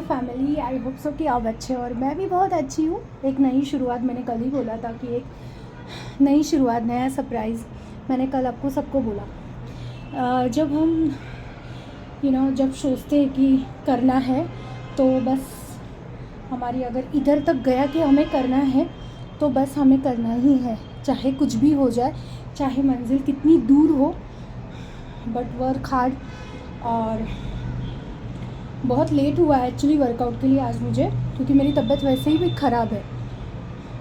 Family, I hope so कि आप अच्छे हो और मैं भी बहुत अच्छी हूँ। एक नई शुरुआत, मैंने कल ही बोला था कि एक नई शुरुआत, नया सरप्राइज़ मैंने कल आपको सबको बोला। जब हम जब सोचते हैं कि करना है तो बस हमारी अगर इधर तक गया कि हमें करना है तो बस हमें करना ही है, चाहे कुछ भी हो जाए, चाहे मंजिल कितनी दूर हो, बट वर्क हार्ड। और बहुत लेट हुआ है एक्चुअली वर्कआउट के लिए आज मुझे, क्योंकि मेरी तबीयत वैसे ही भी ख़राब है।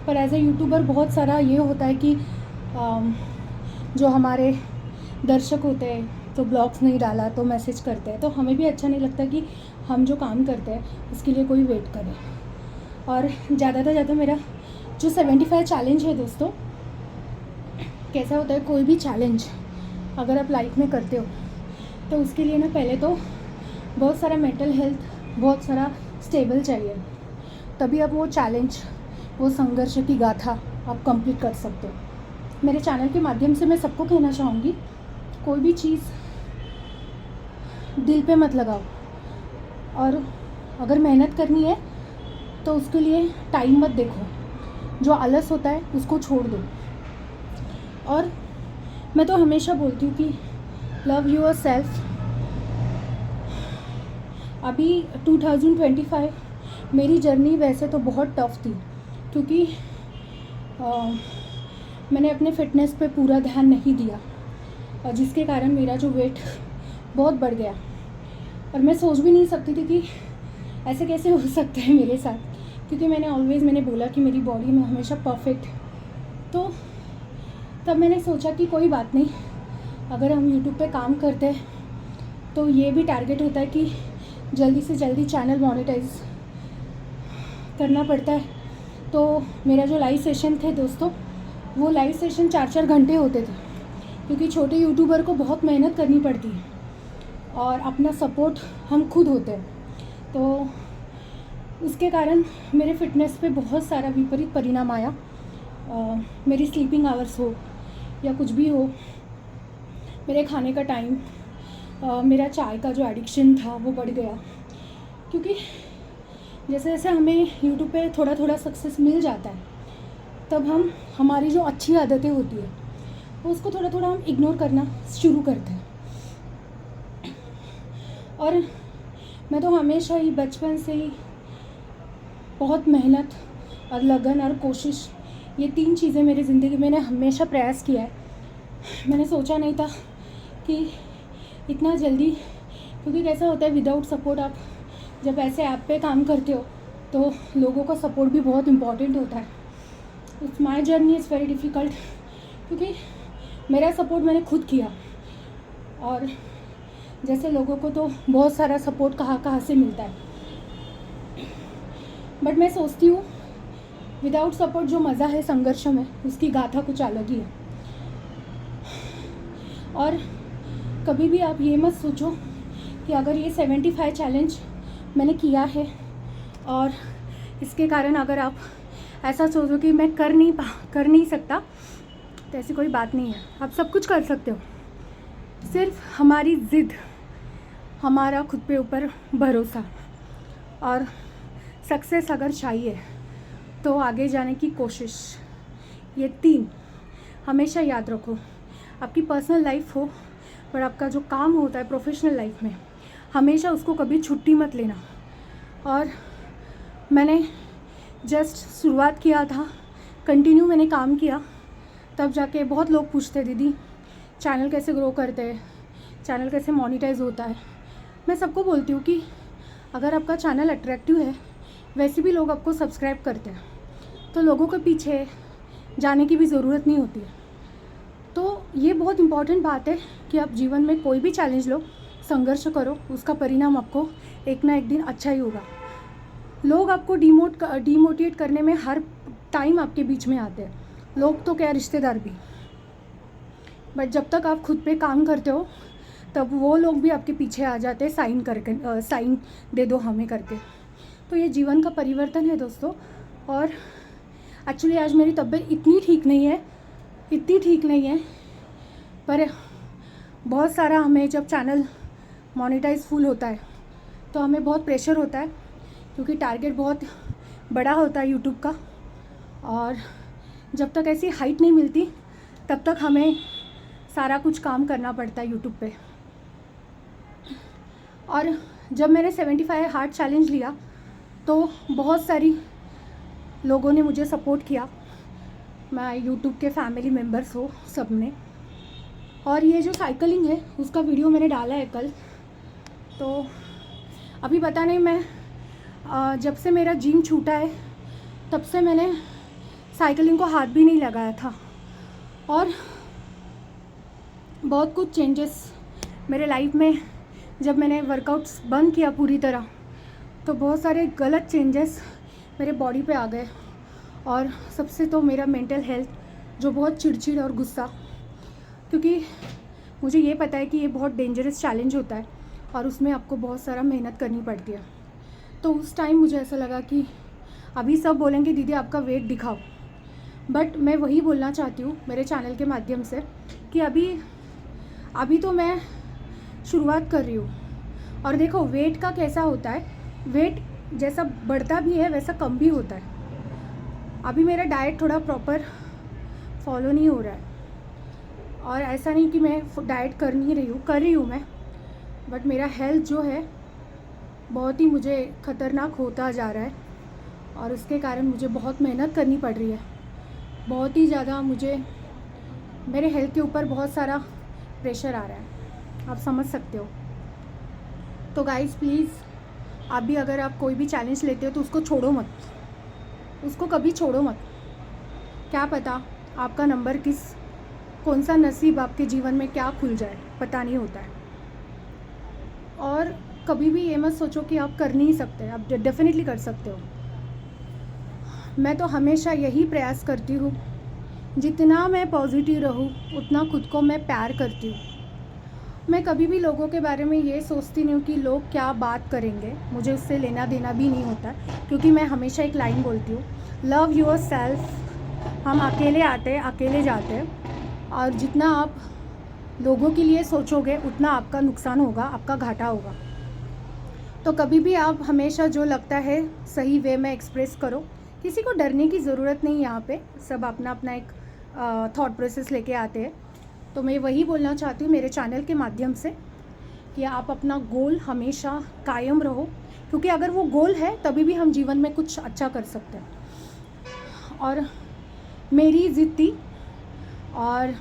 पर एज ए यूट्यूबर बहुत सारा ये होता है कि जो हमारे दर्शक होते हैं तो ब्लॉग्स नहीं डाला तो मैसेज करते हैं, तो हमें भी अच्छा नहीं लगता कि हम जो काम करते हैं उसके लिए कोई वेट करे। और ज़्यादा से ज़्यादा मेरा जो 75 चैलेंज है दोस्तों, कैसा होता है कोई भी चैलेंज अगर आप लाइफ में करते हो तो उसके लिए ना पहले तो बहुत सारा मेंटल हेल्थ, बहुत सारा स्टेबल चाहिए, तभी आप वो चैलेंज, वो संघर्ष की गाथा आप कंप्लीट कर सकते हो। मेरे चैनल के माध्यम से मैं सबको कहना चाहूँगी, कोई भी चीज़ दिल पे मत लगाओ, और अगर मेहनत करनी है तो उसके लिए टाइम मत देखो, जो आलस होता है उसको छोड़ दो। और मैं तो हमेशा बोलती हूँ कि लव योर सेल्फ। अभी 2025 मेरी जर्नी वैसे तो बहुत टफ़ थी, क्योंकि मैंने अपने फ़िटनेस पे पूरा ध्यान नहीं दिया, और जिसके कारण मेरा जो वेट बहुत बढ़ गया। और मैं सोच भी नहीं सकती थी कि ऐसे कैसे हो सकता है मेरे साथ, क्योंकि मैंने बोला कि मेरी बॉडी में हमेशा परफेक्ट। तो तब मैंने सोचा कि कोई बात नहीं, अगर हम यूट्यूब पे काम करते हैं तो ये भी टारगेट होता है कि जल्दी से जल्दी चैनल मोनेटाइज करना पड़ता है। तो मेरा जो लाइव सेशन थे दोस्तों, वो लाइव सेशन 4-4 घंटे होते थे, क्योंकि छोटे यूट्यूबर को बहुत मेहनत करनी पड़ती है और अपना सपोर्ट हम खुद होते हैं। तो उसके कारण मेरे फिटनेस पे बहुत सारा विपरीत परिणाम आया। मेरी स्लीपिंग आवर्स हो या कुछ भी हो, मेरे खाने का टाइम, मेरा चाय का जो एडिक्शन था वो बढ़ गया, क्योंकि जैसे जैसे हमें यूट्यूब पे थोड़ा थोड़ा सक्सेस मिल जाता है, तब हम हमारी जो अच्छी आदतें होती है वो उसको थोड़ा थोड़ा हम इग्नोर करना शुरू करते हैं। और मैं तो हमेशा ही बचपन से ही बहुत मेहनत और लगन और कोशिश, ये 3 चीज़ें मेरी ज़िंदगी में मैंने हमेशा प्रयास किया है। मैंने सोचा नहीं था कि इतना जल्दी, क्योंकि कैसा होता है विदाउट सपोर्ट, आप जब ऐसे ऐप पे काम करते हो तो लोगों का सपोर्ट भी बहुत इम्पॉर्टेंट होता है। It's my journey is very difficult, क्योंकि मेरा सपोर्ट मैंने खुद किया, और जैसे लोगों को तो बहुत सारा सपोर्ट कहाँ कहाँ से मिलता है, बट मैं सोचती हूँ विदाउट सपोर्ट जो मज़ा है संघर्ष में, उसकी गाथा कुछ अलग ही है। और कभी भी आप ये मत सोचो कि अगर ये 75 चैलेंज मैंने किया है और इसके कारण अगर आप ऐसा सोचो कि मैं कर नहीं सकता, तो ऐसी कोई बात नहीं है। आप सब कुछ कर सकते हो, सिर्फ हमारी ज़िद, हमारा खुद पे ऊपर भरोसा, और सक्सेस अगर चाहिए तो आगे जाने की कोशिश, ये 3 हमेशा याद रखो। आपकी पर्सनल लाइफ हो, पर आपका जो काम होता है प्रोफेशनल लाइफ में, हमेशा उसको कभी छुट्टी मत लेना। और मैंने जस्ट शुरुआत किया था, कंटिन्यू मैंने काम किया, तब जाके बहुत लोग पूछते दीदी चैनल कैसे ग्रो करते हैं, चैनल कैसे मोनेटाइज होता है। मैं सबको बोलती हूँ कि अगर आपका चैनल अट्रैक्टिव है, वैसे भी लोग आपको सब्सक्राइब करते हैं, तो लोगों के पीछे जाने की भी ज़रूरत नहीं होती है। तो ये बहुत इम्पॉर्टेंट बात है कि आप जीवन में कोई भी चैलेंज लो, संघर्ष करो, उसका परिणाम आपको एक ना एक दिन अच्छा ही होगा। लोग आपको डिमोटिवेट करने में हर टाइम आपके बीच में आते हैं, लोग तो क्या रिश्तेदार भी, बट जब तक आप खुद पे काम करते हो तब वो लोग भी आपके पीछे आ जाते हैं, साइन दे दो हमें करके। तो ये जीवन का परिवर्तन है दोस्तों। और एक्चुअली आज मेरी तबीयत इतनी ठीक नहीं है, पर बहुत सारा हमें जब चैनल मोनेटाइज फुल होता है तो हमें बहुत प्रेशर होता है क्योंकि टारगेट बहुत बड़ा होता है यूट्यूब का, और जब तक ऐसी हाइट नहीं मिलती तब तक हमें सारा कुछ काम करना पड़ता है यूट्यूब पे। और जब मैंने 75 हार्ट चैलेंज लिया तो बहुत सारी लोगों ने मुझे सपोर्ट किया, मैं यूट्यूब के फैमिली मेम्बर्स हो सब ने। और ये जो साइकिलिंग है उसका वीडियो मैंने डाला है कल, तो अभी पता नहीं, मैं जब से मेरा जिम छूटा है तब से मैंने साइकिलिंग को हाथ भी नहीं लगाया था, और बहुत कुछ चेंजेस मेरे लाइफ में, जब मैंने वर्कआउट्स बंद किया पूरी तरह तो बहुत सारे गलत चेंजेस मेरे बॉडी पे आ गए। और सबसे तो मेरा मेंटल हेल्थ, जो बहुत चिड़चिड़ और गुस्सा, क्योंकि मुझे ये पता है कि ये बहुत डेंजरस चैलेंज होता है और उसमें आपको बहुत सारा मेहनत करनी पड़ती है। तो उस टाइम मुझे ऐसा लगा कि अभी सब बोलेंगे दीदी आपका वेट दिखाओ, बट मैं वही बोलना चाहती हूँ मेरे चैनल के माध्यम से कि अभी तो मैं शुरुआत कर रही हूँ। और देखो वेट का कैसा होता है, वेट जैसा बढ़ता भी है वैसा कम भी होता है। अभी मेरा डाइट थोड़ा प्रॉपर फॉलो नहीं हो रहा है, और ऐसा नहीं कि मैं डाइट कर नहीं रही हूँ, कर रही हूँ मैं, बट मेरा हेल्थ जो है बहुत ही मुझे ख़तरनाक होता जा रहा है, और उसके कारण मुझे बहुत मेहनत करनी पड़ रही है। बहुत ही ज़्यादा मुझे मेरे हेल्थ के ऊपर बहुत सारा प्रेशर आ रहा है, आप समझ सकते हो। तो गाइस प्लीज़ आप भी अगर आप कोई भी चैलेंज लेते हो तो उसको छोड़ो मत, उसको कभी छोड़ो मत। क्या पता आपका नंबर कौन सा नसीब आपके जीवन में क्या खुल जाए, पता नहीं होता है। और कभी भी ये मत सोचो कि आप कर नहीं सकते, आप डेफिनेटली कर सकते हो। मैं तो हमेशा यही प्रयास करती हूँ, जितना मैं पॉजिटिव रहूँ उतना खुद को मैं प्यार करती हूँ। मैं कभी भी लोगों के बारे में ये सोचती नहीं हूँ कि लोग क्या बात करेंगे, मुझे उससे लेना देना भी नहीं होता, क्योंकि मैं हमेशा एक लाइन बोलती हूँ, लव योर सेल्फ। हम अकेले आते हैं अकेले जाते हैं, और जितना आप लोगों के लिए सोचोगे उतना आपका नुकसान होगा, आपका घाटा होगा। तो कभी भी आप हमेशा जो लगता है सही वे में एक्सप्रेस करो, किसी को डरने की ज़रूरत नहीं। यहाँ पे सब अपना अपना एक थॉट प्रोसेस लेके आते हैं। तो मैं वही बोलना चाहती हूँ मेरे चैनल के माध्यम से कि आप अपना गोल हमेशा कायम रहो, क्योंकि अगर वो गोल है तभी भी हम जीवन में कुछ अच्छा कर सकते हैं। और मेरी ज़िद थी और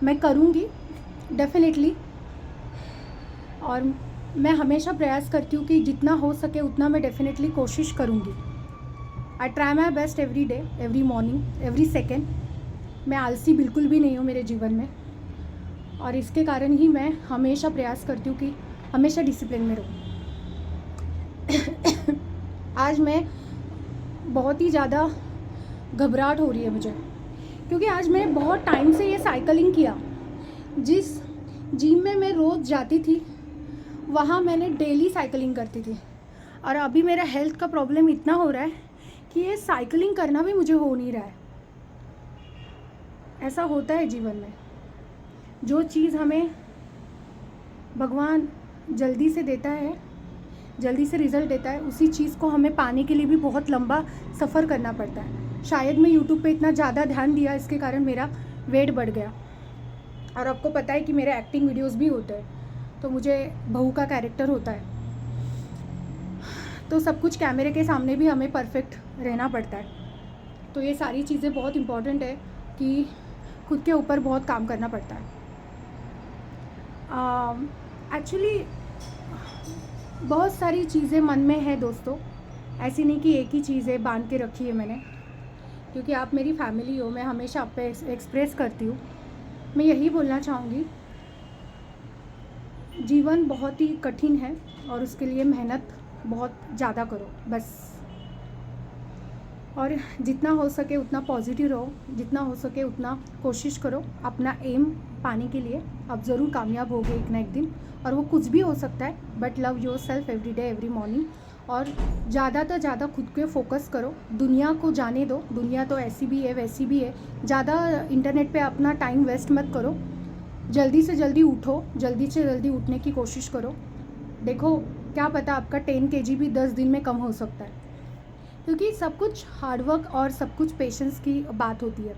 मैं करूँगी डेफिनेटली, और मैं हमेशा प्रयास करती हूँ कि जितना हो सके उतना मैं डेफिनेटली कोशिश करूँगी। I try my best every day, every morning, every second. मैं आलसी बिल्कुल भी नहीं हूँ मेरे जीवन में, और इसके कारण ही मैं हमेशा प्रयास करती हूँ कि हमेशा डिसिप्लिन में रहूँ। आज मैं बहुत ही ज़्यादा घबराहट हो रही है मुझे, क्योंकि आज मैं बहुत टाइम से ये साइकिलिंग किया। जिस जिम में मैं रोज़ जाती थी वहाँ मैंने डेली साइकिलिंग करती थी, और अभी मेरा हेल्थ का प्रॉब्लम इतना हो रहा है कि ये साइकिलिंग करना भी मुझे हो नहीं रहा है। ऐसा होता है जीवन में, जो चीज़ हमें भगवान जल्दी से देता है, जल्दी से रिज़ल्ट देता है, उसी चीज़ को हमें पाने के लिए भी बहुत लंबा सफ़र करना पड़ता है। शायद मैं यूट्यूब पे इतना ज़्यादा ध्यान दिया, इसके कारण मेरा वेट बढ़ गया। और आपको पता है कि मेरे एक्टिंग वीडियोस भी होते हैं, तो मुझे बहू का कैरेक्टर होता है, तो सब कुछ कैमरे के सामने भी हमें परफेक्ट रहना पड़ता है। तो ये सारी चीज़ें बहुत इम्पॉर्टेंट है कि खुद के ऊपर बहुत काम करना पड़ता है। एक्चुअली बहुत सारी चीज़ें मन में है दोस्तों, ऐसी नहीं कि एक ही चीज़ें बांध के रखी है मैंने, क्योंकि आप मेरी फैमिली हो, मैं हमेशा आप पे एक्सप्रेस करती हूँ। मैं यही बोलना चाहूँगी, जीवन बहुत ही कठिन है और उसके लिए मेहनत बहुत ज़्यादा करो बस। और जितना हो सके उतना पॉजिटिव रहो, जितना हो सके उतना कोशिश करो अपना एम पाने के लिए। आप ज़रूर कामयाब होगे एक ना एक दिन, और वो कुछ भी हो सकता है, but love your self every day every morning. और ज़्यादा तो ज़्यादा खुद पे फोकस करो, दुनिया को जाने दो, दुनिया तो ऐसी भी है वैसी भी है। ज़्यादा इंटरनेट पे अपना टाइम वेस्ट मत करो, जल्दी से जल्दी उठो, जल्दी से जल्दी उठने की कोशिश करो। देखो क्या पता आपका 10 kg भी 10 दिन में कम हो सकता है, क्योंकि सब कुछ हार्डवर्क और सब कुछ पेशेंस की बात होती है।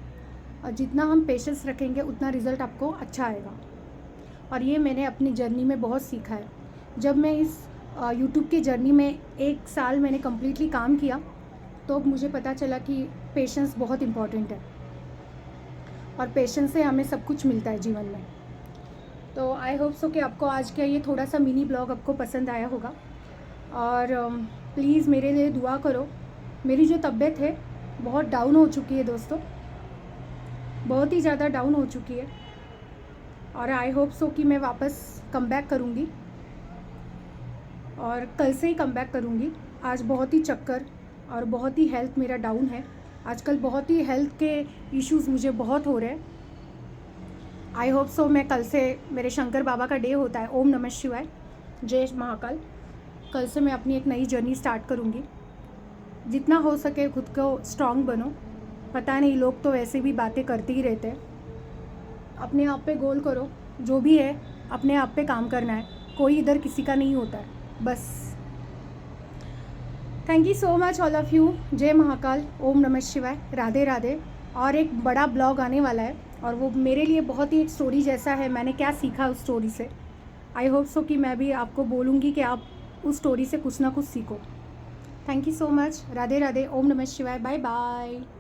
और जितना हम पेशेंस रखेंगे उतना रिज़ल्ट आपको अच्छा आएगा। और ये मैंने अपनी जर्नी में बहुत सीखा है। जब मैं इस यूट्यूब की जर्नी में 1 साल मैंने कम्प्लीटली काम किया, तो मुझे पता चला कि पेशेंस बहुत इम्पॉर्टेंट है और पेशेंस से हमें सब कुछ मिलता है जीवन में। तो आई होप सो कि आपको आज का ये थोड़ा सा मिनी ब्लॉग आपको पसंद आया होगा। और प्लीज़ मेरे लिए दुआ करो। मेरी जो तबीयत है बहुत डाउन हो चुकी है दोस्तों, बहुत ही ज़्यादा डाउन हो चुकी है। और आई होप सो कि मैं वापस कम बैक करूँगी और कल से ही कम बैक करूँगी। आज बहुत ही चक्कर और बहुत ही हेल्थ मेरा डाउन है। आजकल बहुत ही हेल्थ के इश्यूज़ मुझे बहुत हो रहे हैं। आई होप सो मैं कल से, मेरे शंकर बाबा का डे होता है, ओम नमः शिवाय, जय महाकाल। कल से मैं अपनी एक नई जर्नी स्टार्ट करूँगी। जितना हो सके खुद को स्ट्रांग बनो। पता नहीं, लोग तो वैसे भी बातें करते ही रहते हैं। अपने आप पे गोल करो, जो भी है अपने आप पे काम करना है। कोई इधर किसी का नहीं होता है, बस। Thank you so much all of you. जय महाकाल, ओम नमः शिवाय, राधे राधे। और एक बड़ा ब्लॉग आने वाला है और वो मेरे लिए बहुत ही एक स्टोरी जैसा है। मैंने क्या सीखा उस स्टोरी से, आई होप सो कि मैं भी आपको बोलूँगी कि आप उस स्टोरी से कुछ ना कुछ सीखो। Thank you so much. Radhe Radhe, ओम नमः शिवाय, बाय बाय।